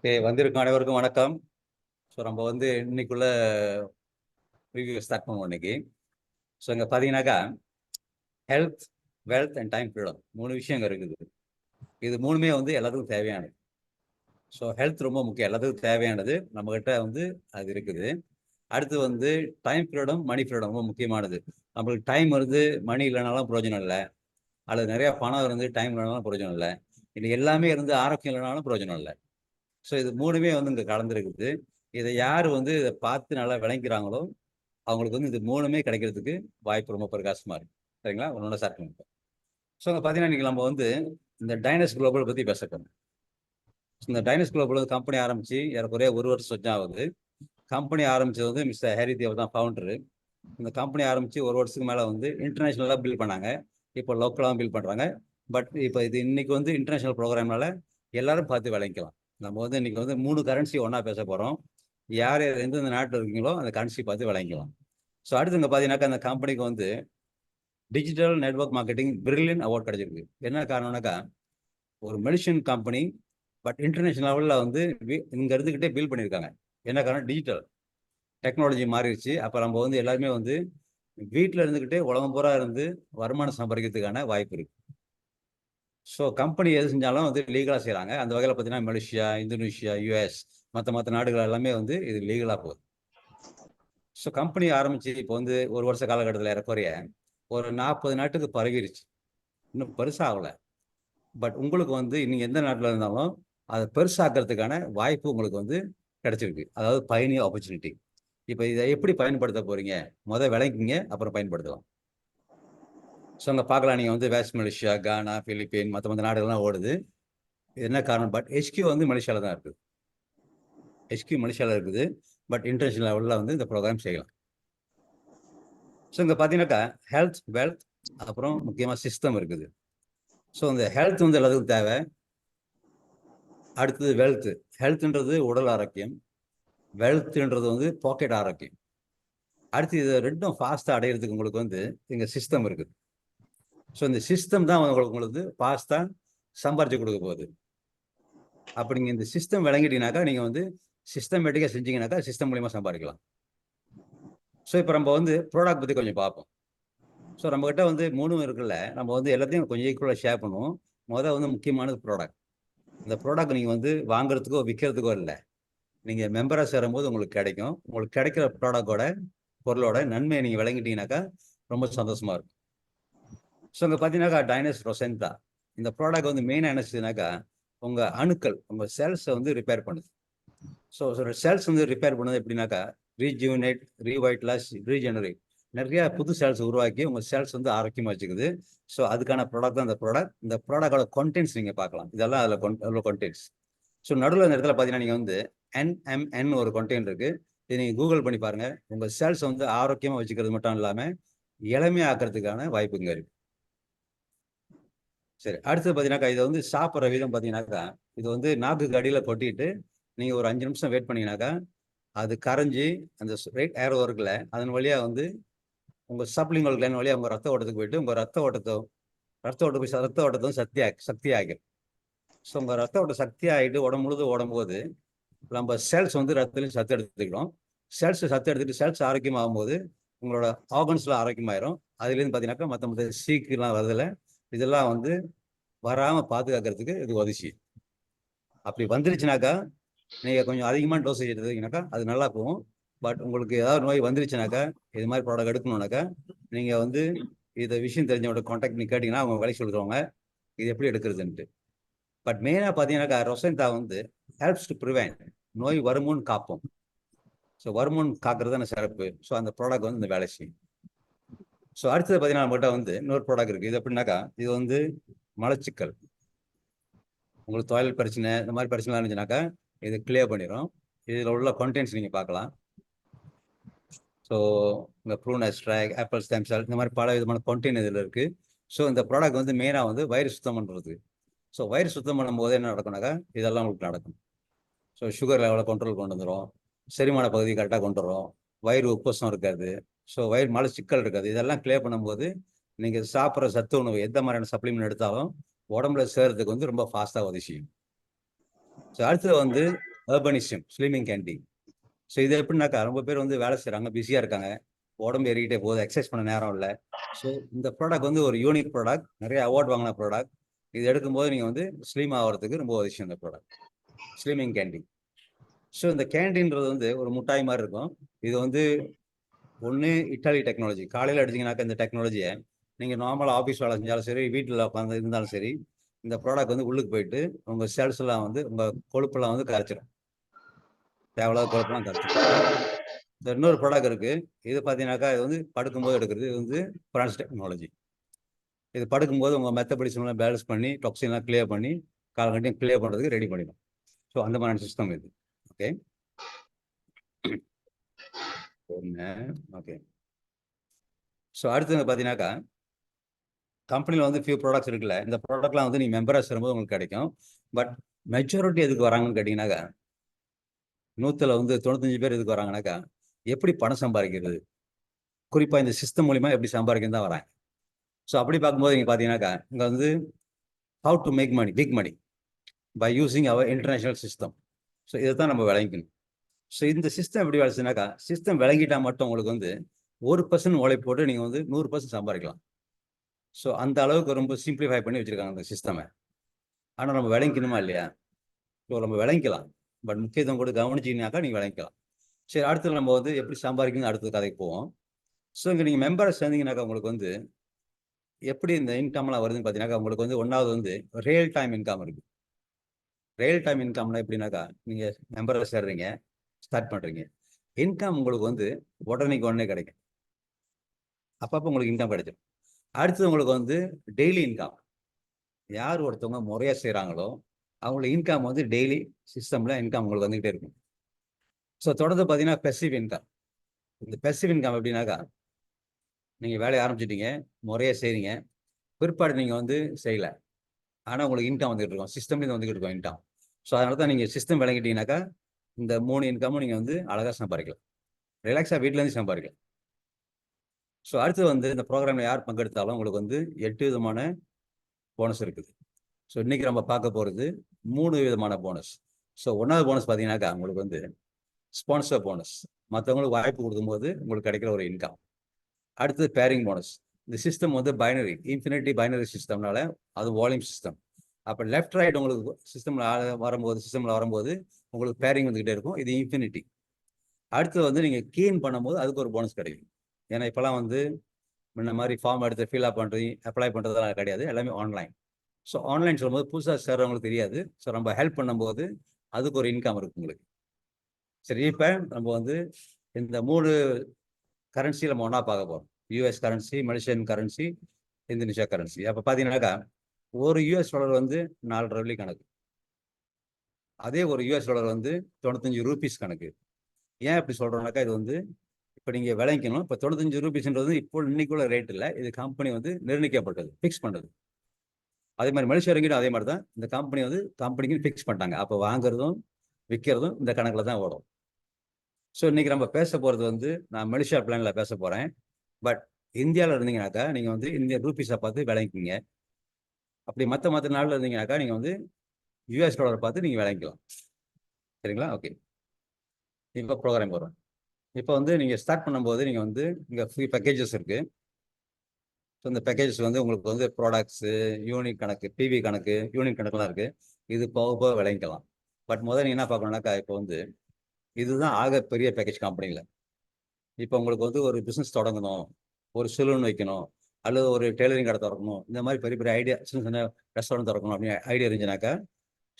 வந்திருக்கும் அனைவருக்கும் வணக்கம். ஸோ நம்ம வந்து இன்னைக்குள்ள ரிவ்யூ ஸ்டார்ட் பண்ணுவோம் இன்னைக்கு. ஸோ இங்கே பார்த்தீங்கன்னாக்கா health, wealth and time freedom 3 விஷயங்கள் இருக்குது. இது 3மே வந்து எல்லாத்துக்கும் தேவையானது. ஸோ ஹெல்த் ரொம்ப முக்கியம், எல்லாத்துக்கும் தேவையானது, நம்மகிட்ட வந்து அது இருக்குது. அடுத்து வந்து டைம் ஃப்ரீடம், மணி ஃப்ரீடம் ரொம்ப முக்கியமானது. நம்மளுக்கு டைம் வந்து மணி இல்லைனாலும் பிரயோஜனம் இல்லை, அல்லது நிறைய பணம் இருந்து டைம் இல்லைனாலும் பிரயோஜனம் இல்லை, இது எல்லாமே இருந்து ஆரோக்கியம் இல்லைனாலும் பிரயோஜனம் இல்லை. ஸோ இது 3மே வந்து இங்கே கலந்துருக்குது. இதை யார் வந்து இதை பார்த்து நல்லா விளங்கிறாங்களோ அவங்களுக்கு வந்து இது 3மே கிடைக்கிறதுக்கு வாய்ப்பு ரொம்ப பிரகாசமா இருக்கு. சரிங்களா? ஒன்னொன்னு ஸ்டார்ட் பண்ணுங்க. ஸோ இங்கே பார்த்தீங்கன்னா இன்னைக்கு நம்ம வந்து இந்த டைனஸ் குளோபல் பற்றி பேச போறோம். இந்த டைனஸ் குளோபல் கம்பெனி ஆரம்பிச்சு ஏறக்குறைய 1 வருஷம் ஆகுது. கம்பெனி ஆரம்பிச்சது வந்து மிஸ்டர் ஹரி தேவ் தான் ஃபவுண்டரு. இந்த கம்பெனி ஆரம்பிச்சு 1 வருஷத்துக்கு மேலே வந்து இன்டர்நேஷனலாக பில்ட் பண்ணாங்க. இப்போ லோக்கலாக பில்ட் பண்ணுறாங்க. பட் இப்போ இது இன்னைக்கு வந்து இன்டர்நேஷனல் ப்ரோக்ராம்னால எல்லாரும் பார்த்து விளங்கிக்கலாம். நம்ம வந்து இன்னைக்கு வந்து 3 கரன்சி ஒன்றா பேச போகிறோம். யார் எந்தெந்த நாட்டில் இருக்கீங்களோ அந்த கரன்சி பார்த்து விளங்கிக்கலாம். ஸோ அடுத்து இங்கே பார்த்தீங்கன்னாக்கா அந்த கம்பெனிக்கு வந்து digital network marketing brilliant award கிடைச்சிருக்கு. என்ன காரணம்னாக்கா ஒரு மெடிசன் கம்பெனி பட் இன்டர்நேஷனல் லெவலில் வந்து இங்கே இருந்துக்கிட்டே பில்ட் பண்ணியிருக்காங்க. என்ன காரணம்? டிஜிட்டல் டெக்னாலஜி மாறிடுச்சு. அப்போ நம்ம வந்து எல்லாருமே வந்து வீட்டில் இருந்துக்கிட்டே உலகம் பூரா இருந்து வருமானம் சம்பாதிக்கிறதுக்கான வாய்ப்பு இருக்கு. ஸோ கம்பெனி எது செஞ்சாலும் வந்து லீகலாக செய்கிறாங்க. அந்த வகையில் பார்த்தீங்கன்னா மலேசியா, இந்தோனேஷியா, யூஎஸ் மற்ற நாடுகள் எல்லாமே வந்து இது லீகலாக போகுது. ஸோ கம்பெனி ஆரம்பிச்சு இப்போ வந்து 1 வருஷ காலகட்டத்தில் ஏறக்குறைய ஒரு 40 நாட்டுக்கு பரவிருச்சு. இன்னும் பெருசாகலை. பட் உங்களுக்கு வந்து நீங்கள் எந்த நாட்டில் இருந்தாலும் அதை பெருசாக்கிறதுக்கான வாய்ப்பு உங்களுக்கு வந்து கிடைச்சிருக்கு. அதாவது பயணிய ஆப்பர்ச்சுனிட்டி. இப்போ இதை எப்படி பயன்படுத்த போறீங்க? விளங்கிங்க, அப்புறம் பயன்படுத்தலாம். ஸோ அங்கே பார்க்கலாம், நீங்கள் வந்து வெஸ்ட் மலேசியா, கானா, பிலிப்பீன் மற்ற நாடுகள்லாம் ஓடுது. என்ன காரணம்? பட் ஹெச்கியூ வந்து மலேசியாவில் தான் இருக்குது. ஹெச்கியூ மலேசியாவில் இருக்குது. பட் இன்டர்நேஷனல் லெவலில் வந்து இந்த ப்ரோக்ராம் செய்யலாம். ஸோ இங்கே பார்த்தீங்கன்னாக்கா ஹெல்த், வெல்த், அப்புறம் முக்கியமாக சிஸ்டம் இருக்குது. ஸோ இந்த ஹெல்த் வந்து எல்லாத்துக்கும் தேவை. அடுத்தது வெல்த். ஹெல்த்ன்றது உடல் ஆரோக்கியம், வெல்த்ன்றது வந்து பாக்கெட் ஆரோக்கியம். அடுத்து இது ரெண்டும் ஃபாஸ்ட்டாக அடையிறதுக்கு உங்களுக்கு வந்து இங்கே சிஸ்டம் இருக்குது. ஸோ இந்த சிஸ்டம் தான் உங்களுக்கு ஃபாஸ்ட்டாக சம்பாரிச்சு கொடுக்க போகுது. அப்போ நீங்கள் இந்த சிஸ்டம் விளங்கிட்டீங்கன்னாக்கா நீங்கள் வந்து சிஸ்டமேட்டிக்காக செஞ்சீங்கன்னாக்கா சிஸ்டம் மூலியமா சம்பாதிக்கலாம். ஸோ இப்போ நம்ம வந்து ப்ராடக்ட் பற்றி கொஞ்சம் பார்ப்போம். ஸோ நம்மகிட்ட வந்து 3 இருக்குல்ல, நம்ம வந்து எல்லாத்தையும் கொஞ்சம் ஈக்குவலாக ஷேர் பண்ணுவோம். வந்து முக்கியமானது ப்ராடக்ட். இந்த ப்ராடக்ட் நீங்கள் வந்து வாங்குறதுக்கோ விற்கிறதுக்கோ இல்லை, நீங்கள் மெம்பராக சேரும்போது உங்களுக்கு கிடைக்கும். உங்களுக்கு கிடைக்கிற ப்ராடக்டோட பொருளோட நன்மையை நீங்கள் விளங்கிட்டீங்கன்னாக்கா ரொம்ப சந்தோஷமா இருக்கும். ஸோ இங்கே பார்த்தீங்கன்னாக்கா டைனஸ் ரொசென்டா இந்த ப்ராடக்ட் வந்து மெயினாக என்ன செய்யுதுனாக்கா உங்கள் அணுக்கள், உங்கள் செல்ஸை வந்து ரிப்பேர் பண்ணுது. ஸோ செல்ஸ் வந்து ரிப்பேர் பண்ணது எப்படின்னாக்கா ரீஜுவினேட், ரீவைட்டலைஸ், ரீஜெனரேட், நிறைய புது செல்ஸ் உருவாக்கி உங்கள் செல்ஸ் வந்து ஆரோக்கியமாக வச்சுக்குது. ஸோ அதுக்கான ப்ராடக்ட் தான் இந்த ப்ராடக்ட். இந்த ப்ராடக்டோட கண்டென்ட்ஸ் நீங்கள் பார்க்கலாம். இதெல்லாம் அதில் கண்டென்ட்ஸ். ஸோ நடுவில் இந்த இடத்துல பார்த்தீங்கன்னா நீங்கள் வந்து NMN ஒரு கண்டென்ட் இருக்கு. இதை நீங்கள் கூகுள் பண்ணி பாருங்க. உங்கள் செல்ஸ் வந்து ஆரோக்கியமாக வச்சுக்கிறது மட்டும் இல்லாமல் இளமையாக்குறதுக்கான வாய்ப்புங்க இருக்கு. சரி, அடுத்தது பார்த்தீங்கன்னாக்கா இதை வந்து சாப்பிட்ற விதம் பார்த்தீங்கன்னாக்கா இது வந்து நாக்குக்கு அடியில் கொட்டிட்டு நீங்கள் ஒரு 5 நிமிஷம் வெயிட் பண்ணீங்கன்னாக்கா அது கரைஞ்சி அந்த ஏர் இருக்குல்ல, அதன் வழியாக வந்து உங்கள் சப்ளிங்கல் கிளான் வழியாக உங்கள் ரத்த ஓட்டத்துக்கு போயிட்டு உங்கள் ரத்த ஓட்டத்தை சக்தி ஆகிடும். ஸோ உங்கள் ரத்த ஓட்டம் சக்தி ஆகிட்டு உடம்பு முழுதும் ஓடும்போது நம்ம செல்ஸ் வந்து ரத்தத்துலையும் சத்து எடுத்துக்கிறோம். செல்ஸ் சத்து எடுத்துகிட்டு செல்ஸ் ஆரோக்கியமாகும் போது உங்களோட ஆர்கன்ஸ்லாம் ஆரோக்கியமாயிரும். அதுலேருந்து பார்த்தீங்கன்னாக்கா மற்ற சீக்கெலாம் வருதில்ல, இதெல்லாம் வந்து வராமல் பாதுகாக்கிறதுக்கு இது உதவி செய்யும். அப்படி வந்துருச்சுனாக்கா நீங்கள் கொஞ்சம் அதிகமான டோசேஜ் எடுத்துக்கிங்கனாக்கா அது நல்லா போகும். பட் உங்களுக்கு ஏதாவது நோய் வந்துருச்சுனாக்கா இது மாதிரி ப்ராடக்ட் எடுக்கணும்னாக்கா நீங்கள் வந்து இதை விஷயம் தெரிஞ்சவங்க கான்டாக்ட் பண்ணி கேட்டிங்கன்னா அவங்க வேலை சொல்லுவாங்க இது எப்படி எடுக்கிறதுன்ட்டு. பட் மெயினாக பார்த்தீங்கன்னாக்கா ரொசென்டா வந்து ஹெல்ப்ஸ் டு ப்ரிவென்ட், நோய் வருமுன்னு காப்போம். ஸோ வருமுன்னு காக்கிறது தானே சிறப்பு. ஸோ அந்த ப்ராடக்ட் வந்து இந்த வேலை செய்யும். ஸோ அடுத்தது பார்த்தீங்கன்னா நம்மகிட்ட வந்து இன்னொரு ப்ராடக்ட் இருக்குது. இது எப்படின்னாக்கா இது வந்து மலச்சிக்கல், உங்களுக்கு டாய்லெட் பிரச்சனை, இந்த மாதிரி பிரச்சனை இருந்துச்சுனாக்கா இது கிளியர் பண்ணிடும். இதில் உள்ள கண்டென்ட்ஸ் நீங்கள் பார்க்கலாம். ஸோ இந்த prune extract, apple stem cell, இந்த மாதிரி பல விதமான கண்டென்ட் இதில் இருக்குது. ஸோ இந்த ப்ராடக்ட் வந்து மெயினாக வந்து வயிறு சுத்தம் பண்ணுறது. ஸோ வயிறு சுத்தம் பண்ணும்போது என்ன நடக்கும்னாக்கா இதெல்லாம் உங்களுக்கு நடக்கும். ஸோ சுகர் லெவலை கண்ட்ரோல் கொண்டு வந்துடும், செரிமான பகுதி கரெக்டாக கொண்டு வரும், வயிறு உப்பசம் இருக்காது, ஸோ வயிறு மலச்சிக்கல் இருக்காது. இதெல்லாம் கிளியர் பண்ணும்போது நீங்கள் சாப்பிட்ற சத்து உணவு எந்த மாதிரியான சப்ளிமெண்ட் எடுத்தாலும் உடம்புல சேர்றதுக்கு வந்து ரொம்ப ஃபாஸ்ட்டாக உதவி செய்யும். ஸோ அடுத்தது வந்து அர்பனிசம் ஸ்லிமிங் கேண்டீன். ஸோ இது எப்படின்னாக்கா ரொம்ப பேர் வந்து வேலை செய்கிறாங்க, பிஸியாக இருக்காங்க, உடம்பு ஏறிக்கிட்டே போகுது, எக்ஸசைஸ் பண்ண நேரம் இல்லை. ஸோ இந்த ப்ராடக்ட் வந்து ஒரு யூனிக் ப்ராடக்ட், நிறைய அவார்ட் வாங்கின ப்ராடக்ட். இது எடுக்கும்போது நீங்கள் வந்து ஸ்லிம் ஆகிறதுக்கு ரொம்ப விஷயம் இந்த ப்ராடக்ட் ஸ்லிமிங் கேண்டீன். ஸோ இந்த கேண்டீன்றது வந்து ஒரு முட்டாய் மாதிரி இருக்கும். இது வந்து ஒன்று இட்டாலி டெக்னாலஜி. காலையில் எடுத்தீங்கன்னாக்கா இந்த டெக்னாலஜியை நீங்கள் நார்மலாக ஆஃபீஸ் வேலை செஞ்சாலும் சரி, வீட்டில் உட்காந்து இருந்தாலும் சரி, இந்த ப்ராடக்ட் வந்து உள்ளுக்கு போயிட்டு உங்கள் செல்ஸ் எல்லாம் வந்து உங்கள் கொழுப்பெல்லாம் வந்து கரைச்சிடும், தேவையில்லாத கொழுப்பெல்லாம் கரைச்சிடும். இன்னொரு ப்ராடக்ட் இருக்கு, இது பார்த்தீங்கன்னாக்கா இது வந்து படுக்கும்போது எடுக்கிறது. இது வந்து பிரான்ஸ் டெக்னாலஜி. இது படுக்கும்போது உங்கள் மெத்தபடிசம்லாம் பேலன்ஸ் பண்ணி டாக்ஸின்லாம் கிளியர் பண்ணி காலகட்டையும் கிளியர் பண்ணுறதுக்கு ரெடி பண்ணிடும். ஸோ அந்த மாதிரி சிஸ்டம் இது. Okay okay. ஸோ அடுத்து பார்த்தீங்கன்னாக்கா கம்பெனியில் வந்து ஃபியூ ப்ராடக்ட்ஸ் இருக்குல்ல, இந்த ப்ராடக்ட்லாம் வந்து நீங்கள் மெம்பராக சேரும்போது உங்களுக்கு கிடைக்கும். பட் மெஜாரிட்டி எதுக்கு வராங்கன்னு கேட்டிங்கனாக்கா, 100ல் வந்து 95 பேர் எதுக்கு வராங்கனாக்கா, எப்படி பணம் சம்பாதிக்கிறது, குறிப்பாக இந்த சிஸ்டம் மூலிமா எப்படி சம்பாதிக்கிறது தான் வராங்க. ஸோ அப்படி பார்க்கும்போது நீங்கள் பார்த்தீங்கன்னாக்கா இங்கே வந்து how to make money, big money by using our international system. So இதை தான் நம்ம விளங்கிக்கணும். ஸோ இந்த சிஸ்டம் எப்படி வேலைச்சுனாக்கா, சிஸ்டம் விளங்கிட்டால் மட்டும் உங்களுக்கு வந்து 1% உழைப்பு போட்டு நீங்கள் வந்து 100% சம்பாதிக்கலாம். ஸோ அந்த அளவுக்கு ரொம்ப சிம்பிளிஃபை பண்ணி வச்சுருக்காங்க அந்த சிஸ்டமை. ஆனால் நம்ம விளங்கிக்கணுமா இல்லையா? ஸோ நம்ம விளங்கிக்கலாம், பட் முக்கியத்துவம் கூட கவனிச்சிங்கனாக்கா நீங்கள் விளங்கிக்கலாம். சரி, அடுத்து நம்ம வந்து எப்படி சம்பாதிக்கணும் அடுத்த கதைக்கு போவோம். ஸோ இங்கே நீங்கள் மெம்பரை சேர்ந்தீங்கன்னாக்கா உங்களுக்கு வந்து எப்படி இந்த இன்கம்லாம் வருதுன்னு பார்த்தீங்கன்னாக்கா, உங்களுக்கு வந்து ஒன்றாவது வந்து ரியல் டைம் இன்கம் இருக்குது. ரியல் டைம் இன்கம்லாம் எப்படின்னாக்கா, நீங்கள் மெம்பரை சேர்றீங்க, ஸ்டார்ட் பண்ணுறீங்க, இன்கம் உங்களுக்கு வந்து உடனே கிடைக்கும். அப்பப்போ உங்களுக்கு இன்கம் கிடைச்சிடும். அடுத்தது உங்களுக்கு வந்து டெய்லி இன்கம். யார் ஒருத்தவங்க முறையாக செய்கிறாங்களோ அவங்களுக்கு இன்கம் வந்து டெய்லி சிஸ்டமில் இன்கம் உங்களுக்கு வந்துக்கிட்டே இருக்கும். ஸோ தொடர்ந்து பார்த்தீங்கன்னா பெசிவ் இன்கம். இந்த பெசிவ் இன்கம் எப்படின்னாக்கா, நீங்கள் வேலையை ஆரம்பிச்சிட்டீங்க, முறையாக செய்கிறீங்க, பிற்பாடு நீங்கள் வந்து செய்யலை, ஆனால் உங்களுக்கு இன்கம் வந்துகிட்டு இருக்கும், சிஸ்டம்லேருந்து வந்துக்கிட்டு இருக்கும் இன்கம். ஸோ அதனால தான் நீங்கள் சிஸ்டம் விளங்கிட்டீங்கன்னாக்கா இந்த 3 இன்கமும் நீங்கள் வந்து அழகாக சம்பாதிக்கலாம், ரிலாக்ஸாக வீட்டிலேருந்து சம்பாதிக்கலாம். ஸோ அடுத்து வந்து இந்த ப்ரோக்ராமில் யார் பங்கெடுத்தாலும் உங்களுக்கு வந்து 8 விதமான போனஸ் இருக்குது. ஸோ இன்றைக்கி நம்ம பார்க்க போகிறது 3 விதமான போனஸ். ஸோ 1வது போனஸ் பார்த்தீங்கன்னாக்கா உங்களுக்கு வந்து ஸ்பான்சர் போனஸ், மற்றவங்களுக்கு வாய்ப்பு கொடுக்கும்போது உங்களுக்கு கிடைக்கிற ஒரு இன்கம். அடுத்தது பேரிங் போனஸ். இந்த சிஸ்டம் வந்து பைனரி, இன்ஃபினிட்டி பைனரி சிஸ்டம்னால அது வால்யூம் சிஸ்டம். அப்போ லெஃப்ட் ரைட் உங்களுக்கு சிஸ்டமில் வரும்போது உங்களுக்கு பேரிங் வந்துக்கிட்டே இருக்கும், இது இன்ஃபினிட்டி. அடுத்து வந்து நீங்கள் கீன் பண்ணும்போது அதுக்கு ஒரு போனஸ் கிடைக்கும். ஏன்னா இப்போலாம் வந்து முன்ன மாதிரி ஃபார்ம் எடுத்து ஃபில்அப் பண்ணுறது, அப்ளை பண்ணுறதுலாம் கிடையாது, எல்லாமே ஆன்லைன். ஸோ ஆன்லைன் சொல்லும்போது புதுசாக சேர்றவங்களுக்கு தெரியாது. ஸோ நம்ம ஹெல்ப் பண்ணும்போது அதுக்கு ஒரு இன்கம் இருக்குது உங்களுக்கு. சரி, இப்போ நம்ம வந்து இந்த 3 கரன்சி நம்ம ஒன்றா பார்க்க போகிறோம். US currency, Malaysian currency, Indonesia currency. அப்போ பார்த்தீங்கன்னாக்கா ஒரு யூஎஸ் டாலர் வந்து 4.5 வெள்ளி கணக்கு, அதே ஒரு யூஎஸ் டாலர் வந்து 95 ரூபீஸ் கணக்கு. ஏன் இப்படி சொல்கிறோம்னாக்கா, இது வந்து இப்போ நீங்கள் விளங்கிக்கணும். இப்போ 95 ரூபீஸ்ன்றது இப்போ இன்னைக்குள்ள ரேட் இல்லை, இது கம்பெனி வந்து நிர்ணயிக்கப்பட்டது, ஃபிக்ஸ் பண்ணுறது. அதே மாதிரி மலேசியா ரிங்கிட்டும் அதே மாதிரி தான், இந்த கம்பெனி வந்து கம்பெனிக்கு ஃபிக்ஸ் பண்ணிட்டாங்க. அப்போ வாங்குறதும் விற்கிறதும் இந்த கணக்கில் தான் ஓடும். ஸோ இன்றைக்கி நம்ம பேச போகிறது வந்து நான் மலேசியா பிளானில் பேச போகிறேன். பட் இந்தியாவில் இருந்தீங்கன்னாக்கா நீங்கள் வந்து இந்திய ரூபீஸை பார்த்து விளங்கிக்கிங்க. அப்படி மற்ற நாளில் இருந்தீங்கன்னாக்கா நீங்கள் வந்து யூஎஸ் டாலர் பார்த்து நீங்கள் விளங்கிக்கலாம். சரிங்களா? ஓகே, இப்போ ப்ரோக்ராம் வரும். இப்போ வந்து நீங்கள் ஸ்டார்ட் பண்ணும்போது நீங்கள் வந்து இங்கே ஃப்ரீ பேக்கேஜஸ் இருக்குது. ஸோ இந்த பேக்கேஜஸ் வந்து உங்களுக்கு வந்து ப்ராடக்ட்ஸு, யூனிட் கணக்கு, பிவி கணக்கு, யூனிட் கணக்குலாம் இருக்குது. இது போக விளங்கிக்கலாம். பட் முதல்ல நீங்கள் என்ன பார்க்கணுன்னாக்கா, இப்போ வந்து இதுதான் ஆக பெரிய பேக்கேஜ் கம்பெனியில். இப்போ உங்களுக்கு வந்து ஒரு பிஸ்னஸ் தொடங்கணும், ஒரு சலூன் வைக்கணும், அல்லது ஒரு டெய்லரிங் கடை திறக்கணும், இந்த மாதிரி பெரிய பெரிய ஐடியா, சின்ன சின்ன ரெஸ்டாரண்ட் திறக்கணும் அப்படின்னு ஐடியா இருந்துச்சுனாக்கா,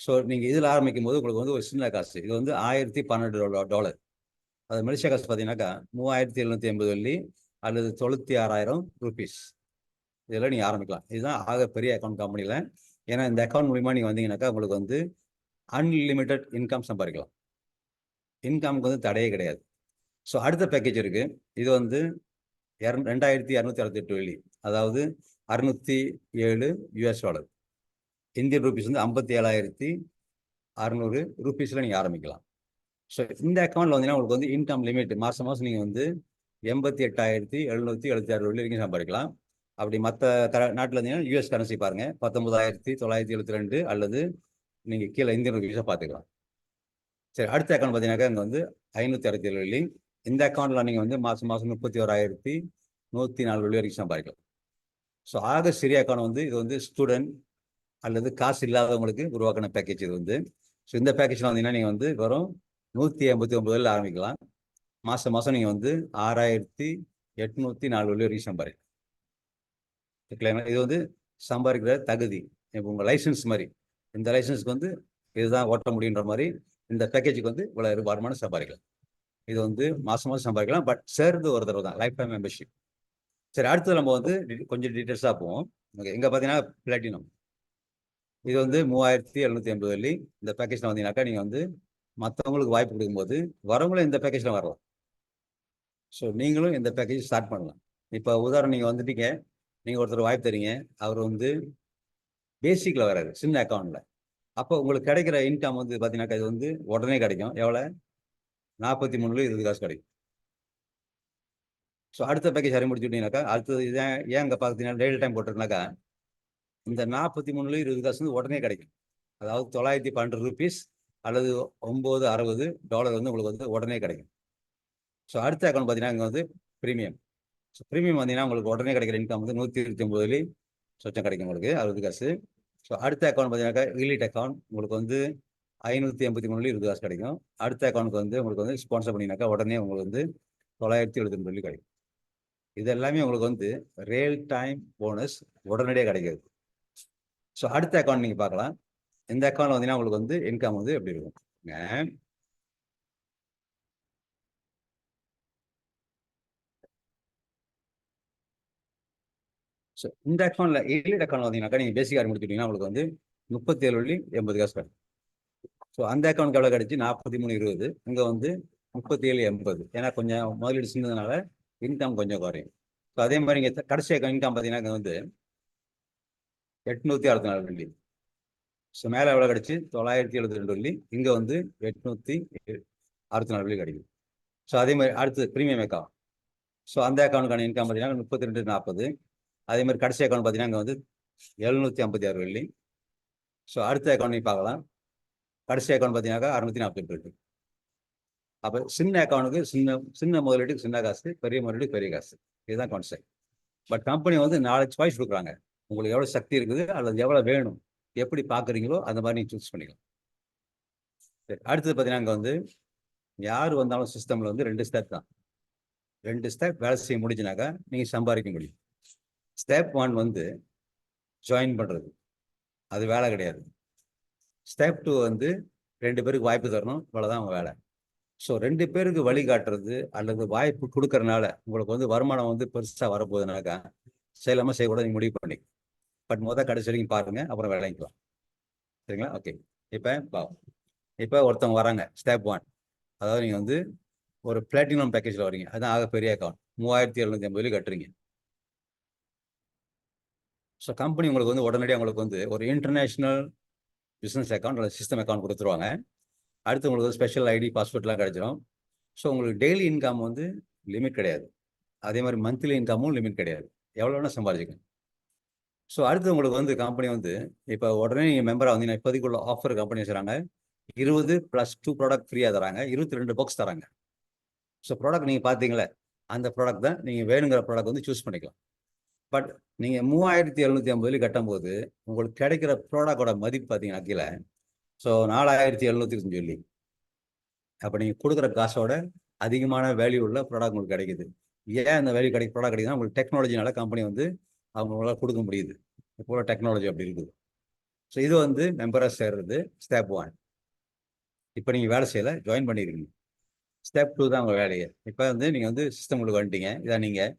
ஸோ நீங்கள் இதில் ஆரம்பிக்கும் போது உங்களுக்கு வந்து ஒரு சின்ன காசு, இது வந்து $1012. அது மலேசியா காசு பார்த்தீங்கன்னாக்கா 3780 வெள்ளி அல்லது 96,000 ரூபீஸ். இதெல்லாம் நீங்கள் ஆரம்பிக்கலாம். இதுதான் ஆக பெரிய அக்கௌண்ட் கம்பெனியில். ஏன்னா இந்த அக்கௌண்ட் மூலிமா நீங்கள் வந்தீங்கன்னாக்கா உங்களுக்கு வந்து அன்லிமிட்டட் இன்கம் சம்பாதிக்கலாம். இன்கமுக்கு வந்து தடையே கிடையாது. ஸோ அடுத்த பேக்கேஜ் இருக்குது. இது வந்து 2268 வெள்ளி, அதாவது 607 யூஎஸ் டாலர். இந்தியன் ரூபீஸ் வந்து 57,600 ரூபீஸில் நீங்கள் ஆரம்பிக்கலாம். ஸோ இந்த அக்கௌண்ட்டில் வந்தீங்கன்னா உங்களுக்கு வந்து இன்கம் லிமிட் மாதம் நீங்கள் வந்து 88,776 வெள்ளி வரைக்கும் சம்பாதிக்கலாம். அப்படி மற்ற நாட்டில் இருந்தீங்கன்னா யூஎஸ் கரன்சி பாருங்கள், 19,972 அல்லது நீங்கள் கீழே இந்தியன் ரூபீஸை பார்த்துக்கலாம். சரி, அடுத்த அக்கௌண்ட் பார்த்தீங்கன்னாக்கா இங்கே வந்து 567 வெள்ளி. இந்த அக்கௌண்ட்டில் நீங்கள் வந்து மாதம் 31,104 வெள்ளி வரைக்கும் சம்பாதிக்கலாம். ஸோ சிறிய அக்கௌண்ட் வந்து இது வந்து ஸ்டூடெண்ட் அல்லது காசு இல்லாதவங்களுக்கு உருவாக்கின பேக்கேஜ் இது வந்து. ஸோ இந்த பேக்கேஜில் வந்தீங்கன்னா நீங்கள் வந்து வெறும் 189 வெள்ளி ஆரம்பிக்கலாம். மாதம் நீங்கள் வந்து 6,804 வெள்ளி வரைக்கும் சம்பாதிக்கலாம். இது வந்து சம்பாதிக்கிற தகுதி. இப்போ உங்கள் லைசன்ஸ் மாதிரி, இந்த லைசன்ஸ்க்கு வந்து இதுதான் ஓட்ட முடியுன்ற மாதிரி இந்த பேக்கேஜுக்கு வந்து இவ்வளோ வருமானம் சம்பாதிக்கலாம். இது வந்து மாதம் சம்பாதிக்கலாம். பட் சேர்ந்து ஒரு தடவை தான், லைஃப் டைம் மெம்பர்ஷிப். சரி, அடுத்தது நம்ம வந்து கொஞ்சம் டீட்டெயில்ஸாக போவோம். ஓகே, இங்கே பார்த்தீங்கன்னா பிளாட்டினம் இது வந்து 3,780 வெள்ளி. இந்த பேக்கேஜில் வந்தீங்கன்னாக்கா நீங்கள் வந்து மற்றவங்களுக்கு வாய்ப்பு கொடுக்கும்போது வரவங்களும் இந்த பேக்கேஜில் வரலாம். ஸோ நீங்களும் இந்த பேக்கேஜ் ஸ்டார்ட் பண்ணலாம். இப்போ உதாரணம், நீங்கள் வந்துட்டீங்க, நீங்கள் ஒருத்தர் வாய்ப்பு தரீங்க, அவர் வந்து பேசிக்கில் வராது, சின்ன அக்கௌண்ட்டில். அப்போ உங்களுக்கு கிடைக்கிற இன்கம் வந்து பார்த்தீங்கன்னாக்கா இது வந்து உடனே கிடைக்கும். எவ்வளோ? 43 காசு கிடைக்கும். ஸோ அடுத்த பேக்கேஜ் அறிமுடிச்சுட்டீங்கன்னாக்கா அடுத்தது ஏன் இங்கே பார்த்தீங்கன்னா டெய்லி டைம் போட்டிருக்கனாக்கா இந்த 43 காசு வந்து உடனே கிடைக்கும். அதாவது 912 ரூபீஸ் அல்லது $960 வந்து உங்களுக்கு வந்து உடனே கிடைக்கும். ஸோ அடுத்த அக்கௌண்ட் பார்த்தீங்கன்னா இங்கே வந்து ப்ரீமியம். ஸோ ப்ரீமியம் வந்தீங்கன்னா உங்களுக்கு உடனே கிடைக்கிற இன்கம் வந்து 129 சொச்சம் கிடைக்கும் உங்களுக்கு 60 காசு. ஸோ அடுத்த அக்கௌண்ட் பார்த்தீங்கன்னாக்கா எலிட் அக்கௌண்ட் உங்களுக்கு வந்து 583 காசு கிடைக்கும். அடுத்த அக்கௌண்ட்டுக்கு வந்து உங்களுக்கு வந்து ஸ்பான்சர் பண்ணிங்கனாக்கா உடனே உங்களுக்கு வந்து 972 கிடைக்கும். இது எல்லாமே உங்களுக்கு வந்து ரியல் டைம் போனஸ் உடனடியாக கிடைக்கிறது. ஸோ அடுத்த அக்கௌண்ட் நீங்கள் பார்க்கலாம். இந்த அக்கௌண்ட் வந்தீங்கன்னா உங்களுக்கு வந்து இன்கம் வந்து எப்படி இருக்கும்? ஸோ இந்த அக்கௌண்ட்ல எலிட் அக்கௌண்ட் வந்தீங்கன்னாக்கா நீங்கள் பேசிக் முடிச்சுட்டீங்கன்னா உங்களுக்கு வந்து 37.80 காசு கிடைக்கும். ஸோ அந்த அக்கௌண்ட் எவ்வளோ கிடைச்சி 43.20. இங்கே வந்து 37.80. ஏன்னா கொஞ்சம் முதலீடு சின்னதுனால இன்கம் கொஞ்சம் குறையும். ஸோ அதே மாதிரி இங்கே கடைசி இன்கம் பார்த்தீங்கன்னா இங்கே வந்து 864 வெள்ளி. ஸோ மேலே எவ்வளோ கிடைச்சி 972 வெள்ளி. இங்கே வந்து 864 வெள்ளி கிடைக்கும். ஸோ அதே மாதிரி அடுத்து ப்ரீமியம் அக்கௌண்ட். ஸோ அந்த அக்கௌண்ட்டுக்கான இன்கம் பார்த்தீங்கன்னா 32.40. அதே மாதிரி கடைசி அக்கௌண்ட் பார்த்தீங்கன்னா இங்கே வந்து 756 வெள்ளி. ஸோ அடுத்த அக்கௌண்ட் நீங்கள் பார்க்கலாம். கடைசி அக்கௌண்ட் பார்த்தீங்கன்னாக்கா 648. அப்போ சின்ன அக்கௌண்ட்டுக்கு சின்ன முதலீட்டுக்கு சின்ன காசு, பெரிய முதலீட்டுக்கு பெரிய காசு. இதுதான் கான்செப்ட். பட் கம்பெனி வந்து 4 சாய்ஸ் கொடுக்குறாங்க. உங்களுக்கு எவ்வளோ சக்தி இருக்குது அல்லது எவ்வளோ வேணும், எப்படி பார்க்குறீங்களோ அந்த மாதிரி நீங்கள் சூஸ் பண்ணிக்கலாம். சரி, அடுத்தது பார்த்தீங்கன்னா இங்கே வந்து யார் வந்தாலும் சிஸ்டமில் வந்து 2 ஸ்டெப் தான். 2 ஸ்டெப் வேலை செய்ய முடிஞ்சுனாக்கா நீங்கள் சம்பாதிக்க முடியும். ஸ்டெப் 1 வந்து ஜாயின் பண்ணுறது, அது வேலை கிடையாது. ஸ்டெப் 2 வந்து 2 பேருக்கு வாய்ப்பு தரணும், இவ்வளோதான் அவங்க வேலை. ஸோ 2 பேருக்கு வழிகாட்டுறது அல்லது வாய்ப்பு கொடுக்கறனால உங்களுக்கு வந்து வருமானம் வந்து பெருசாக வரப்போகுதுனாக்கா செய்யலாமல் செய்யக்கூடாது, நீங்கள் முடிவு பண்ணி. பட் கடைசி வரைக்கும் பாருங்கள், அப்புறம் விளைவிக்கலாம். சரிங்களா? ஓகே, இப்போ ஒருத்தவங்க வராங்க. ஸ்டெப் 1, அதாவது நீங்கள் வந்து ஒரு பிளாட்டினம் பேக்கேஜில் வரீங்க. அதுதான் ஆக பெரிய அக்கௌண்ட். 3,780 கட்டுறீங்க. ஸோ கம்பெனி உங்களுக்கு வந்து உடனடியாக உங்களுக்கு வந்து ஒரு இன்டர்நேஷ்னல் பிஸ்னஸ் அக்கௌண்ட் அல்லது சிஸ்டம் அக்கௌண்ட் கொடுத்துருவாங்க. அடுத்து உங்களுக்கு ஸ்பெஷல் ஐடி, பாஸ்போர்ட்லாம் கிடைச்சிடும். ஸோ உங்களுக்கு டெய்லி இன்கம் வந்து லிமிட் கிடையாது. அதே மாதிரி மந்த்லி இன்கமும் லிமிட் கிடையாது. எவ்வளோ வேணால் சம்பாதிக்கணும். ஸோ அடுத்து உங்களுக்கு வந்து கம்பெனி வந்து இப்போ உடனே நீங்கள் மெம்பராக வந்தீங்கன்னா இப்போதைக்குள்ள ஆஃபர் கம்பெனி செய்கிறாங்க. 20 + 2 ப்ராடக்ட் ஃப்ரீயாக தராங்க. 22 பாக்ஸ் தராங்க. ஸோ ப்ராடக்ட் நீங்கள் பார்த்தீங்களே, அந்த ப்ராடக்ட் தான் நீங்கள் வேணுங்கிற ப்ராடக்ட் வந்து சூஸ் பண்ணிக்கலாம். பட் நீங்கள் 3,750 கட்டும்போது உங்களுக்கு கிடைக்கிற ப்ராடக்டோட மதிப்பு பார்த்தீங்கன்னா கீழே, ஸோ 4,705 வெள்ளி. அப்போ நீங்கள் கொடுக்குற காசோட அதிகமான வேல்யூ உள்ள ப்ராடக்ட் உங்களுக்கு கிடைக்குது. ஏன் அந்த வேல்யூ ப்ராடக்ட் கிடைக்குதுன்னா உங்களுக்கு டெக்னாலஜினால கம்பெனி வந்து அவங்களால கொடுக்க முடியுது. இப்போ டெக்னாலஜி அப்படி இருக்குது. ஸோ இது வந்து மெம்பராக சேர்றது ஸ்டெப் 1. இப்போ நீங்கள் வேலை செய்யலை, ஜாயின் பண்ணியிருக்கீங்க. ஸ்டெப் 2 தான் உங்கள் வேலையை. இப்போ வந்து நீங்கள் வந்து சிஸ்டம் உங்களுக்கு வந்துட்டீங்க. இதான் நீங்கள்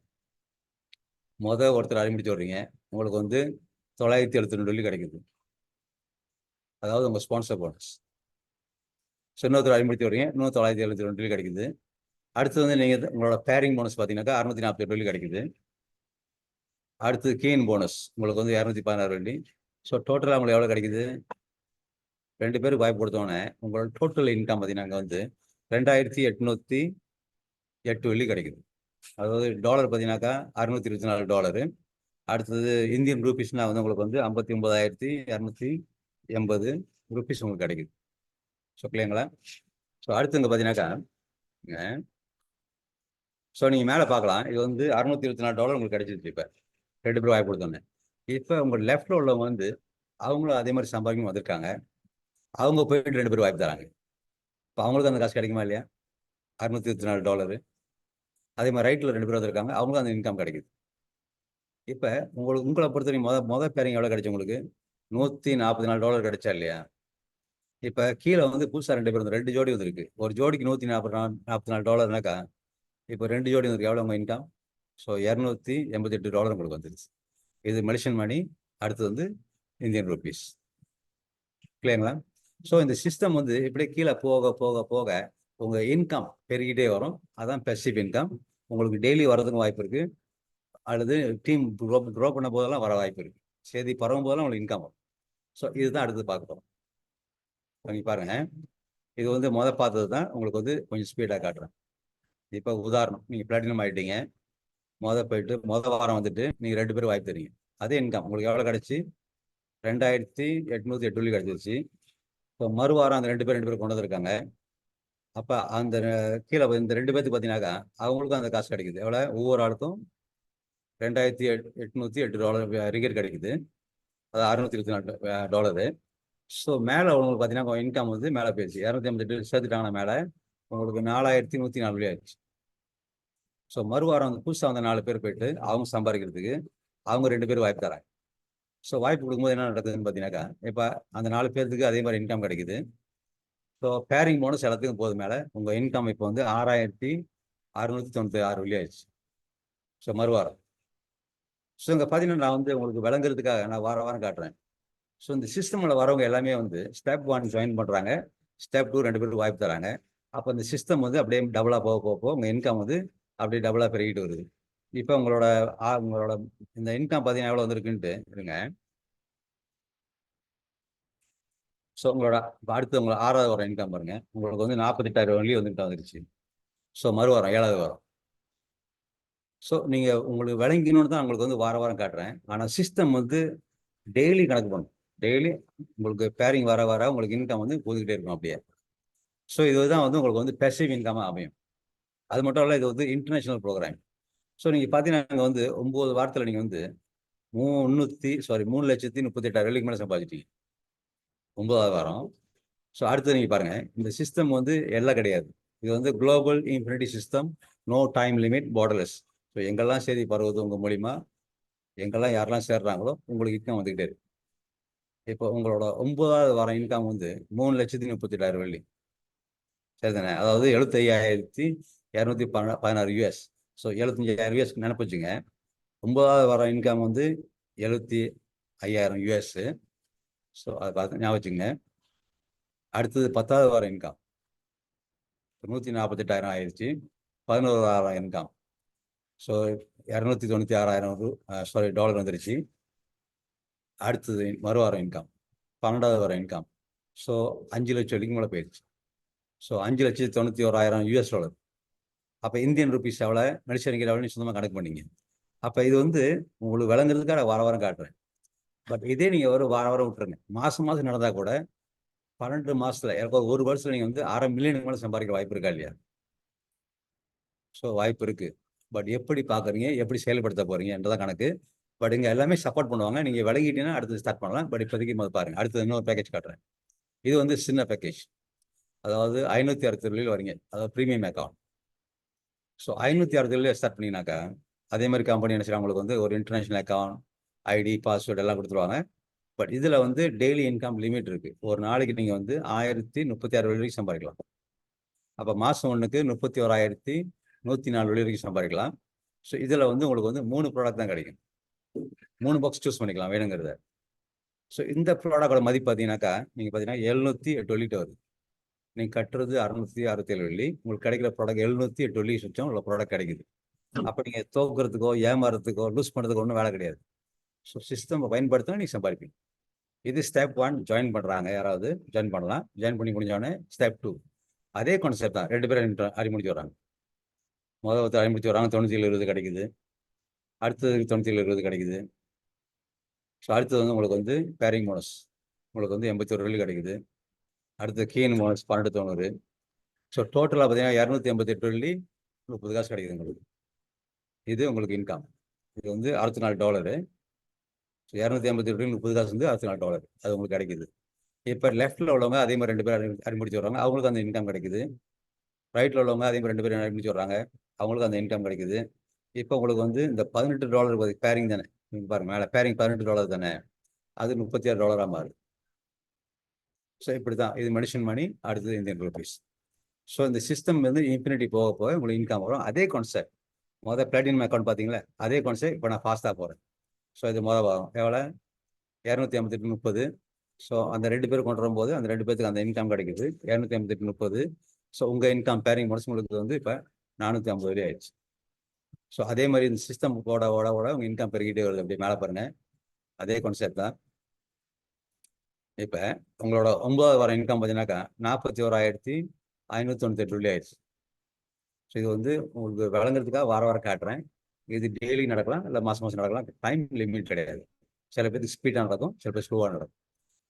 ஒருத்தர் அறிமுடிச்சு வர்றீங்க. உங்களுக்கு வந்து 972 வெள்ளி கிடைக்குது. அதாவது உங்கள் ஸ்பான்சர் போனஸ். ஸோ இன்னொருத்தர் அறிமுடிச்சு வர்றீங்க, இன்னும் 972 வெள்ளி கிடைக்குது. அடுத்து வந்து நீங்கள் உங்களோட பேரிங் போனஸ் பார்த்தீங்கன்னாக்கா 648 வெள்ளி கிடைக்குது. அடுத்து கீன் போனஸ் உங்களுக்கு வந்து 216 வெள்ளி. ஸோ டோட்டலாக உங்களுக்கு எவ்வளோ கிடைக்குது? 2 பேருக்கு வாய்ப்பு கொடுத்தோன்னே உங்களோட டோட்டல் இன்கம் பார்த்தீங்கன்னா அங்கே வந்து 2,808 வெள்ளி கிடைக்குது. அதாவது டாலர் பார்த்தீங்கன்னாக்கா $624. அடுத்தது இந்தியன் ரூபீஸ்னால் வந்து உங்களுக்கு வந்து 59,280 ரூபீஸ் உங்களுக்கு கிடைக்குது. ஸோ கிளியங்களா? ஸோ அடுத்து இங்கே பார்த்தீங்கன்னாக்கா, ஸோ நீங்கள் மேலே பார்க்கலாம், இது வந்து $624 உங்களுக்கு கிடைச்சிருச்சு. இப்போ 2 பேர் வாய்ப்பு கொடுத்தோன்னே. இப்போ உங்கள் லெஃப்டில் உள்ளவங்க வந்து அவங்களும் அதே மாதிரி சம்பாதிக்கணும் வந்திருக்காங்க. அவங்க போயிட்டு 2 பேர் வாய்ப்பு தராங்க. இப்போ அவங்களுக்கு அந்த காசு கிடைக்குமா இல்லையா? $624. அதே மாதிரி ரைட்டில் 2 பேர் வந்திருக்காங்க, அவங்களுக்கும் அந்த இன்கம் கிடைக்குது. இப்போ உங்களை பொறுத்தவரைக்கும் மொதல் பேரிங் எவ்வளோ கிடைச்சு உங்களுக்கு? $144 கிடைச்சா இல்லையா? இப்போ கீழே வந்து புதுசாக 2 பேர் வந்து 2 ஜோடி வந்துருக்கு. ஒரு ஜோடிக்கு $144. இப்போ 2 ஜோடி வந்துருக்கு. எவ்வளோ உங்கள் இன்கம்? ஸோ $288 உங்களுக்கு வந்துருச்சு. இது மலேசியன் மணி, அடுத்து வந்து இந்தியன் ருபீஸ். கிளியருங்களா? ஸோ இந்த சிஸ்டம் வந்து இப்படியே கீழே போக போக போக உங்கள் இன்கம் பெருகிட்டே வரும். அதான் பெர்சிவ் இன்கம். உங்களுக்கு டெய்லி வர்றதுக்கும் வாய்ப்பு இருக்குது, அல்லது டீம் க்ரோ பண்ண போதெல்லாம் வர வாய்ப்பு இருக்குது. செய்தி பரவும் போதெல்லாம் உங்களுக்கு இன்கம் வரும். ஸோ இதுதான் அடுத்து பார்க்க போகிறோம். நீங்கள் பாருங்கள், இது வந்து பார்த்தது தான் உங்களுக்கு வந்து கொஞ்சம் ஸ்பீடாக காட்டுறேன். இப்போ உதாரணம், நீங்கள் பிளாட்டினம் ஆகிட்டீங்க, போயிட்டு வாரம் வந்துட்டு நீங்கள் 2 பேர் வாய்ப்பு தரீங்க. அதே இன்கம் உங்களுக்கு எவ்வளோ கிடச்சி? $2808 கிடச்சிருச்சு. இப்போ மறுவாரம் அந்த 2 பேர் கொண்டு வந்திருக்காங்க. அப்போ அந்த கீழே இந்த 2 பேர்த்துக்கு பார்த்தீங்கன்னாக்கா அவங்களுக்கும் அந்த காசு கிடைக்குது. எவ்வளோ? ஒவ்வொரு ஆளுக்கும் $2808 ரிங்கெட் கிடைக்குது. அது $624. ஸோ மேலே உங்களுக்கு பார்த்தீங்கன்னா இன்கம் வந்து மேலே போயிடுச்சு. 258 சேர்த்துட்டாங்கன்னா மேலே உங்களுக்கு $4104 ஆயிடுச்சு. ஸோ மறுவாரம் வந்து புதுசாக வந்த 4 பேர் போயிட்டு அவங்க சம்பாதிக்கிறதுக்கு அவங்க 2 பேர் வாய்ப்பு தராங்க. ஸோ வாய்ப்பு கொடுக்கும்போது என்ன நடக்குதுன்னு பார்த்தீங்கன்னாக்கா, இப்போ அந்த 4 பேர்த்துக்கு அதே மாதிரி இன்கம் கிடைக்குது. ஸோ பேரிங் போனஸ் எல்லாத்துக்கும் போது மேலே உங்கள் இன்கம் இப்போ வந்து $6696 ஆயிடுச்சு. ஸோ மறுவாரம். ஸோ இங்கே பார்த்தீங்கன்னா நான் வந்து உங்களுக்கு விளங்குறதுக்காக நான் வாரம் காட்டுறேன். ஸோ இந்த சிஸ்டமில் வரவங்க எல்லாமே வந்து ஸ்டெப் 1 ஜாயின் பண்ணுறாங்க, ஸ்டெப் 2 2 பேருக்கு வாய்ப்பு தராங்க. அப்போ இந்த சிஸ்டம் வந்து அப்படியே டபுளாக போக உங்கள் இன்கம் வந்து அப்படியே டபுளாக பெருகிட்டு வருது. இப்போ உங்களோட இந்த இன்கம் பார்த்தீங்கன்னா எவ்வளோ வந்துருக்குன்ட்டு இருங்க. ஸோ உங்களோட அடுத்து உங்களை 6வது வாரம் இன்கம் பாருங்க, உங்களுக்கு வந்து $48,000 வந்துருச்சு. ஸோ மறுவாரம் 7வது வாரம். ஸோ நீங்கள் உங்களுக்கு விளங்கினோன்னு தான் உங்களுக்கு வந்து வாரம் காட்டுறேன். ஆனால் சிஸ்டம் வந்து டெய்லி கணக்கு பண்ணும். டெய்லி உங்களுக்கு பேரிங் வர உங்களுக்கு இன்கம் வந்து போதுகிட்டே இருக்கும் அப்படியே. ஸோ இதுதான் வந்து உங்களுக்கு வந்து பெர்சிவ் இன்கமாக அமையும். அது மட்டும் இல்லை, இது வந்து இன்டர்நேஷனல் ப்ரோக்ராம். ஸோ நீங்கள் பார்த்தீங்கன்னா நாங்கள் வந்து 9 வாரத்தில் நீங்கள் வந்து $3,38,000 மேலே சம்பாதிச்சிட்டீங்க 9வது வாரம். ஸோ அடுத்து நீங்கள் பாருங்கள், இந்த சிஸ்டம் வந்து எல்லாம் கிடையாது. இது வந்து global infinity system, no time limit, borderless. So எங்கெல்லாம் செய்தி பரவுது உங்கள் மூலிமா, எங்கெல்லாம் யாரெல்லாம் சேர்றாங்களோ உங்களுக்கு இன்கம் வந்துக்கிட்டே இருக்கு. இப்போ உங்களோட 9வது வாரம் இன்கம் வந்து $3,38,000. சரிதானே? அதாவது $75,216. ஸோ $75,000 நினைப்பு வச்சுங்க. 9வது வாரம் இன்கம் வந்து $75,000. ஸோ அதை பார்த்து ஞாபகம் வச்சுங்க. அடுத்தது 10வது வாரம் இன்கம் 148,000 ஆயிடுச்சு. 11வது வாரம் இன்கம் ஸோ $296,000 வந்துருச்சு. அடுத்தது மறுவாரம் இன்கம் 12வது வாரம் இன்கம் ஸோ $5,00,000 மேலே போயிடுச்சு. ஸோ $5,91,000. அப்போ இந்தியன் ருபீஸ் எவ்வளோ, மலேசியன் ரிங்கிட் எவ்வளோ சொந்தமாக கணக்கு பண்ணிங்க. அப்போ இது வந்து உங்களுக்கு விளங்குறதுக்காக வாரம் காட்டுறேன். பட் இதே நீங்கள் ஒரு வாரம் விட்டுருங்க. மாதம் நடந்தால் கூட 12 மாதத்தில் ஒரு வருஷத்தில் நீங்கள் வந்து $500,000 மேலே சம்பாதிக்க வாய்ப்பு இருக்கா இல்லையா? ஸோ வாய்ப்பு இருக்குது. பட் எப்படி பார்க்குறீங்க, எப்படி செயல்படுத்த போகிறீங்கன்றதான் கணக்கு. பட் இங்கே எல்லாமே சப்போர்ட் பண்ணுவாங்க. நீங்கள் விலகிட்டீங்கன்னா அடுத்து ஸ்டார்ட் பண்ணலாம். பட் இப்போதைக்கு பாருங்கள். அடுத்து இன்னொரு பேக்கேஜ் காட்டுறேன். இது வந்து சின்ன பேக்கேஜ், அதாவது $567 வரீங்க, அதாவது ப்ரீமியம் அக்கௌண்ட். ஸோ $567 ஸ்டார்ட் பண்ணிங்கனாக்கா அதே மாதிரி கம்பெனி என்ன செய்யலாம், உங்களுக்கு வந்து ஒரு இன்டர்நேஷனல் அக்கௌண்ட், ஐடி, பாஸ்வேர்டு எல்லாம் கொடுத்துருவாங்க. பட் இதில் வந்து டெய்லி இன்கம் லிமிட் இருக்குது. ஒரு நாளைக்கு நீங்கள் வந்து $1,036 வரைக்கும் சம்பாதிக்கலாம். அப்போ மாதம் ஒன்றுக்கு $31,104 வரைக்கும் சம்பாதிக்கலாம். ஸோ இதில் வந்து உங்களுக்கு வந்து 3 ப்ராடக்ட் தான் கிடைக்கும். 3 பாக்ஸ் சூஸ் பண்ணிக்கலாம் வேணுங்கிறத. ஸோ இந்த ப்ராடக்டோட மதிப்பு பார்த்தீங்கன்னாக்கா நீங்கள் பார்த்தீங்கன்னா $708 வருது. நீங்கள் கட்டுறது $667. உங்களுக்கு கிடைக்கிற ப்ராடக்ட் $708 சுத்தம் உள்ள ப்ராடக்ட் கிடைக்குது. அப்போ நீங்கள் தோக்குறதுக்கோ ஏமாறதுக்கோ லூஸ் பண்ணுறதுக்கோ ஒன்றும் வேலை கிடையாது. ஸோ சிஸ்டம் பயன்படுத்தினா நீங்கள் சம்பாதிப்பீங்க. இது ஸ்டெப் 1 ஜாயின் பண்ணுறாங்க, யாராவது ஜாயின் பண்ணலாம். ஜாயின் பண்ணி முடிஞ்சோடனே ஸ்டெப் 2 அதே கான்செப்ட் தான். 2 பேரும் அறிமுடிச்சு வராங்க. முதல் அறிமுடிச்சு வராங்க, $97 கிடைக்குது. அடுத்தது $97 கிடைக்குது. ஸோ அடுத்தது வந்து உங்களுக்கு வந்து பேரிங் போனஸ் உங்களுக்கு வந்து $81 கிடைக்குது. அடுத்து கீன் போனஸ் $12,900. ஸோ டோட்டலாக பார்த்தீங்கன்னா 288 காசு கிடைக்குது உங்களுக்கு. இது உங்களுக்கு இன்கம். இது வந்து $64. 288 காசு வந்து $64 அது உங்களுக்கு கிடைக்குது. இப்போ லெஃப்ட்டில் உள்ளவங்க அதே மாதிரி 2 பேர் அறிமுடிச்சு வர்றாங்க, அவங்களுக்கு அந்த இன்கம் கிடைக்குது. ரைட்டில் உள்ளவங்க அதே மாதிரி 2 பேர் அறிமுடிச்சு வர்றாங்க, அவங்களுக்கு அந்த இன்கம் கிடைக்குது. இப்போ உங்களுக்கு வந்து இந்த $18 பேரிங் தானே, நீங்கள் பாருங்க மேலே பேரிங் $18 தானே, அது $36 மாறுது. ஸோ இப்படி தான் இது மெடிஷன் மணி, அடுத்தது இந்தியன் ருபீஸ். ஸோ இந்த சிஸ்டம் வந்து இன்ஃபினிட்டி போக போக உங்களுக்கு இன்கம் வரும். அதே கான்செப்ட் பிளாட்டினம் அக்கௌண்ட் பார்த்தீங்களா, அதே கான்செப்ட் இப்போ நான் ஃபாஸ்ட்டாக போகிறேன். ஸோ இது வரும் எவ்வளோ, 258 ஸோ அந்த 2 பேர் கொண்டு வரும்போது அந்த 2 பேருக்கு அந்த இன்கம் கிடைக்குது 258 ஸோ உங்கள் இன்கம் பேரிங் முடிச்சு உங்களுக்கு வந்து இப்போ 450 ஆயிடுச்சு. ஸோ அதே மாதிரி இந்த சிஸ்டம் ஓட ஓட ஓட உங்கள் இன்கம் பெருகிட்டே வருது. அப்படி மேலே பாருங்க, அதே கான்செப்ட் தான். இப்போ உங்களோட 9வது வாரம் இன்கம் பார்த்தீங்கன்னாக்கா 41,598 ஆயிடுச்சு. ஸோ இது வந்து உங்களுக்கு வழங்குறதுக்காக வாரம் காட்டுறேன். இது டெய்லி நடக்கலாம், இல்லை மாதம் நடக்கலாம். டைம் லிமிட் கிடையாது. சில பேருக்கு ஸ்பீடாக நடக்கும், சில பேர் ஸ்லோவாக நடக்கும்.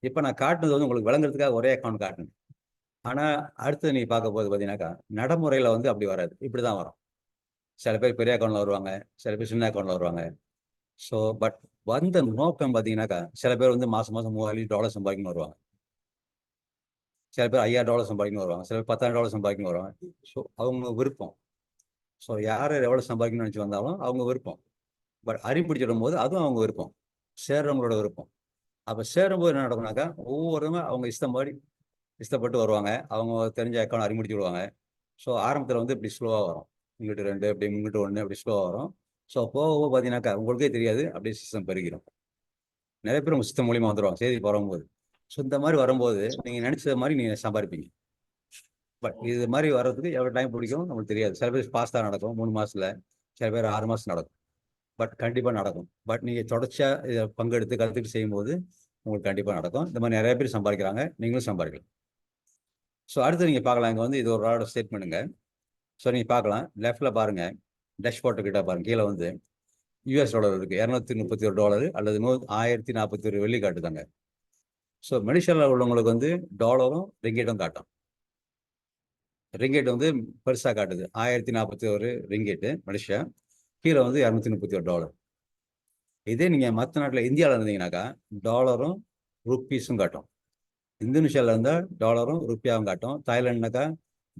இப்போ நான் காட்டுனது வந்து உங்களுக்கு விளங்குறதுக்காக ஒரே அக்கௌண்ட் காட்டணும். ஆனால் அடுத்து நீங்கள் பார்க்க போது பார்த்தீங்கன்னாக்கா நடைமுறையில் வந்து அப்படி வராது, இப்படி தான் வரும். சில பேர் பெரிய அக்கௌண்ட்டில் வருவாங்க, சில பேர் சின்ன அக்கௌண்ட்டில் வருவாங்க. ஸோ பட் வந்த நோக்கம் பார்த்தீங்கன்னாக்கா சில பேர் வந்து மாதம் $3000 சம்பாதிக்கணும் வருவாங்க, சில பேர் $5000 சம்பாதிக்கணும் வருவாங்க, சில பேர் $10,000 சம்பாதிக்கணும் வருவாங்க. ஸோ அவங்க விருப்பம். ஸோ யார் எவ்வளோ சம்பாதிக்கணும்னு நினச்சி வந்தாலும் அவங்க விருப்பம். பட் அறிப்பிடிச்சிடும் போது அதுவும் அவங்க விருப்பம், சேர்றவங்களோட விருப்பம். அப்போ சேரும்போது என்ன நடக்கும்னாக்கா ஒவ்வொருவங்க அவங்க இஷ்டப்பட்டு வருவாங்க, அவங்க தெரிஞ்ச அக்கௌண்ட் அறிமுடிச்சு விடுவாங்க. ஸோ ஆரம்பத்தில் வந்து இப்படி ஸ்லோவாக வரும், இங்கிட்டு 2 அப்படி இங்கிட்டு 1 அப்படி ஸ்லோவாக வரும். ஸோ போக பார்த்தீங்கன்னாக்கா உங்களுக்கே தெரியாது, அப்படியே சிஸ்டம் பெருகிடும். நிறைய பேர் உங்கள் சிஸ்டம் மூலியமாக வந்துடுவாங்க செய்தி போகும்போது. ஸோ இந்த மாதிரி வரும்போது நீங்கள் நினச்சது மாதிரி நீங்கள் சம்பாதிப்பீங்க. பட் இது மாதிரி வர்றதுக்கு எவ்வளோ டைம் பிடிக்கும் நம்மளுக்கு தெரியாது. சில பேர் ஃபாஸ்ட்டாக நடக்கும் 3 மாதத்தில், சில பேர் 6 மாதம் நடக்கும். பட் கண்டிப்பாக நடக்கும். பட் நீங்கள் தொடர்ச்சியாக இதை பங்கெடுத்து கற்றுக்கிட்டு செய்யும்போது உங்களுக்கு கண்டிப்பாக நடக்கும். இந்த மாதிரி நிறைய பேர் சம்பாதிக்கிறாங்க, நீங்களும் சம்பாதிக்கலாம். ஸோ அடுத்து நீங்கள் பார்க்கலாம், இங்கே வந்து இது ஒரு ஆளோட ஸ்டேட்மெண்ட்டுங்க. ஸோ நீங்கள் பார்க்கலாம், லெஃப்டில் பாருங்கள், டேஷ்போர்ட்டு கிட்ட பாருங்கள், கீழே வந்து $US இருக்குது, $231 அல்லது 1041 வெள்ளி காட்டுதாங்க. ஸோ மலேசியாவில் உள்ளவங்களுக்கு வந்து டாலரும் ரிங்கெட்டும் காட்டும். ரிங்கெட் வந்து பெருசாக காட்டுது, 1041 ரிங்கெட்டு மலேசியா, கீழே வந்து $231. இதே நீங்கள் மற்ற நாட்டில் இந்தியாவில் இருந்தீங்கன்னாக்கா டாலரும் ருப்பீஸும் காட்டும். இந்தோனேஷியாவில் இருந்தால் டாலரும் ருப்பியாவும் காட்டும், தாய்லாண்ட்னாக்கா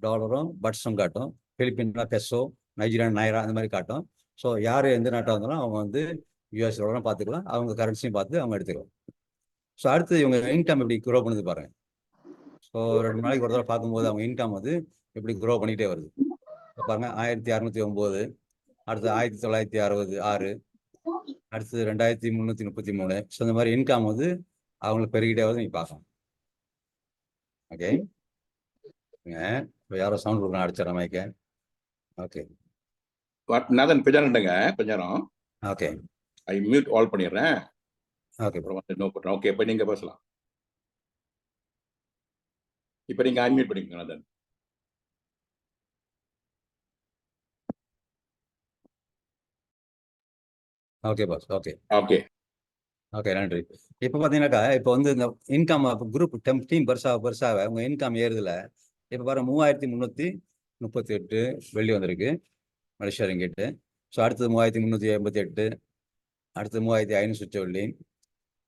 டாலரும் பட்ஸும் காட்டும், பிலிப்பின்னா பெசோ, நைஜீரியா நைரா அந்த மாதிரி காட்டும். ஸோ யார் எந்த நாட்டாக இருந்தாலும் அவங்க வந்து US டாலரும் பார்த்துக்கலாம், அவங்க கரன்சியும் பார்த்து அவங்க எடுத்துக்கலாம். ஸோ அடுத்து இவங்க இன்கம் எப்படி க்ரோ பண்ணுது பாருங்கள். ஸோ 2 நாளைக்கு ஒரு தடவை பார்க்கும்போது அவங்க இன்கம் வந்து எப்படி க்ரோ பண்ணிகிட்டே வருது. இப்போ பாருங்கள், 1609, அடுத்து 1966, அடுத்தது 2333. ஸோ இந்த மாதிரி இன்கம் வந்து அவங்களுக்கு பெருகிட்டே வருது, நீங்கள் பார்க்கலாம். ஓகே, இப்போ யாரோ சவுண்ட் கொடுக்கணும், அடிச்சிடறேன் மைக்க. ஓகே நாதன் கொஞ்சம் நின்றுங்க, கொஞ்சம் நேரம். ஓகே, ஐ மியூட் ஆல் பண்ணிடுறேன். ஓகே அப்புறம் வந்து நோ பண்ணுறேன். ஓகே, இப்போ நீங்கள் பேசலாம். இப்போ நீங்கள் அன்மியூட் பண்ணிக்கோங்க Nathan. Okay boss. Okay okay okay, நன்றி. இப்போ பார்த்தீங்கன்னாக்கா இப்போ வந்து இந்த இன்கம் குரூப் டீம் பெருசாக உங்கள் இன்கம் ஏறுதில்ல. இப்போ பாருங்க, 3338 வெள்ளி வந்திருக்கு மலேசியா ரிங்கெட்டு. ஸோ அடுத்தது 3388, அடுத்தது 3500 சுவிட்ச வெள்ளி,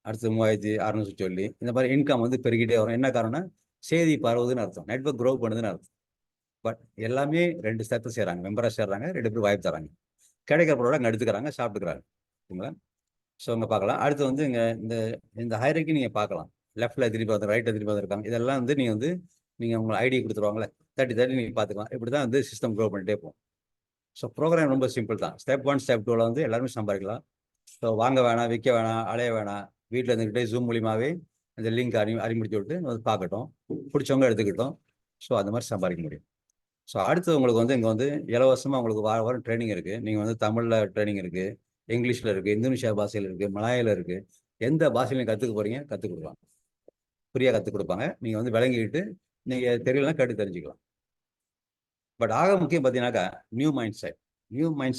அடுத்தது 3600 சுவிட்ச வெள்ளி. இந்த மாதிரி இன்கம் வந்து பெருகிட்டே வரும். என்ன காரணம்னா செய்தி பரவுதுன்னு அர்த்தம், நெட்வொர்க் க்ரோ பண்ணுதுன்னு அர்த்தம். பட் எல்லாமே 2 ஸ்டெப்பு செய்கிறாங்க, மெம்பராக சேர்றாங்க, 2 பேர் வாய்ப்பு தராங்க, கிடைக்கிற பொருளை அங்கே எடுத்துக்கிறாங்க, சாப்பிட்டுக்கிறாங்க. சரிங்களா? ஸோ இங்கே பார்க்கலாம். அடுத்து வந்து இங்கே இந்த ஹைரக்கி நீங்கள் பார்க்கலாம், லெஃப்ட்டில் திருப்பி வந்து ரைட்டில் திருப்பி வந்துருக்காங்க. இதெல்லாம் வந்து நீங்கள் உங்கள் ஐடி கொடுத்துருவாங்களே 30 நீங்கள் பார்த்துக்கலாம். இப்படி தான் வந்து சிஸ்டம் க்ரோ பண்ணிட்டே போகும். ஸோ ப்ரோக்ராம் ரொம்ப சிம்பிள் தான். ஸ்டெப் 1 ஸ்டெப் 2ல் வந்து எல்லாருமே சம்பாதிக்கலாம். ஸோ வாங்க வேணாம், விற்க வேணாம், அலைய வேணாம், வீட்டில் இருந்துக்கிட்டே ஜூம் மூலியமாகவே இந்த லிங்க் அறிமுடிச்சு விட்டு வந்து பார்க்கட்டும், பிடிச்சவங்க எடுத்துக்கிட்டோம். ஸோ அந்த மாதிரி சம்பாதிக்க முடியும். ஸோ அடுத்து உங்களுக்கு வந்து இங்கே வந்து இலவசமாக உங்களுக்கு வாரம் ட்ரைனிங் இருக்குது. நீங்கள் வந்து தமிழில் ட்ரைனிங் இருக்குது, இங்கிலீஷில் இருக்குது, இந்தோனேஷியா பாஷையில் இருக்குது, மலாயில் இருக்குது. எந்த பாஷையிலையும் கற்றுக்க போகிறீங்க கற்றுக் கொடுக்கலாம், ஃப்ரீயாக கற்றுக் கொடுப்பாங்க. நீங்கள் வந்து விளங்கிக்கிட்டு நீங்கள் தெரியலாம் கேட்டு தெரிஞ்சுக்கலாம். பட் ஆக முக்கியம் பார்த்தீங்கன்னாக்கா new mind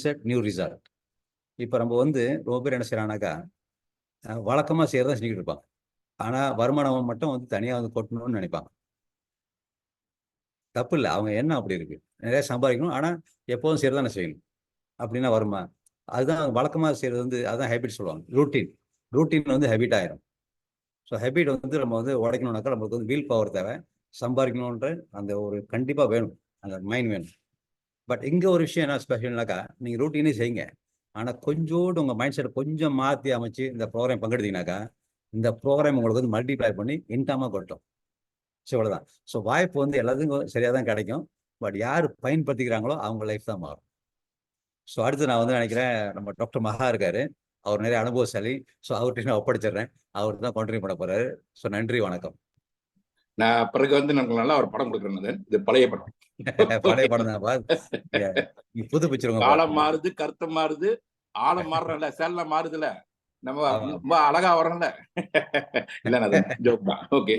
set new result. இப்போ நம்ம வந்து ரொம்ப பேர் என்ன செய்யறாங்கனாக்கா வழக்கமாக செய்கிறதா செஞ்சுக்கிட்டு இருப்பாங்க, ஆனால் வருமானம் மட்டும் வந்து தனியாக வந்து கொட்டணும்னு நினைப்பாங்க. தப்பு இல்லை. அவங்க எண்ணம் அப்படி இருக்கு. நிறைய சம்பாதிக்கணும். ஆனா எப்போதும் சரிதானே செய்யணும். அப்படின்னா வருமா? அதுதான் வழக்கமா செய்யறது வந்து அதான் ஹேபிட் சொல்லுவாங்க. ரூட்டீன் வந்து ஹேபிட் ஆயிரும். ஸோ ஹேபிட் வந்து நம்ம வந்து உடைக்கணும்னாக்கா நம்மளுக்கு வந்து வில் பவர் தேவை. சம்பாதிக்கணுன்ற அந்த ஒரு கண்டிப்பா வேணும். அந்த மைண்ட் வேணும். பட் இங்க ஒரு விஷயம் என்ன ஸ்பெஷல்னாக்கா, நீங்க ரூட்டீனே செய்யுங்க. ஆனா கொஞ்சோண்டு உங்க மைண்ட் செட் கொஞ்சம் மாத்தி அமைச்சு இந்த ப்ரோக்ராம் பங்கெடுத்தீங்கன்னாக்கா, இந்த ப்ரோக்ராம் உங்களுக்கு வந்து மல்டிப்ளை பண்ணி இன்கமா கொட்டும். ஸோ இவ்வளவுதான். ஸோ வாய்ப்பு வந்து எல்லாத்துக்கும் சரியா தான் கிடைக்கும். பட் யார் பயன்படுத்திக்கிறாங்களோ அவங்க லைஃப் தான் மாறும். ஸோ அடுத்து நான் வந்து நினைக்கிறேன் நம்ம டாக்டர் மகா இருக்காரு. அவர் நிறைய அனுபவசாலி. ஸோ அவர்கிட்ட நான் ஒப்படைச்சிடுறேன். அவர் தான் கண்டினியூ பண்ண போறாரு. ஸோ நன்றி, வணக்கம். நான் பிறகு வந்து நமக்கு நல்லா ஒரு படம் கொடுக்குறேன் நதன். இது பழைய படம். பழைய படம் தான். புதுப்பிச்சிருங்க. காலம் மாறுது, கருத்து மாறுது, ஆழம் மாறுறல, சேலம் மாறுதுல, நம்ம ரொம்ப அழகா வரோம்ல. இல்ல நதன், ஜோக் தான். ஓகே.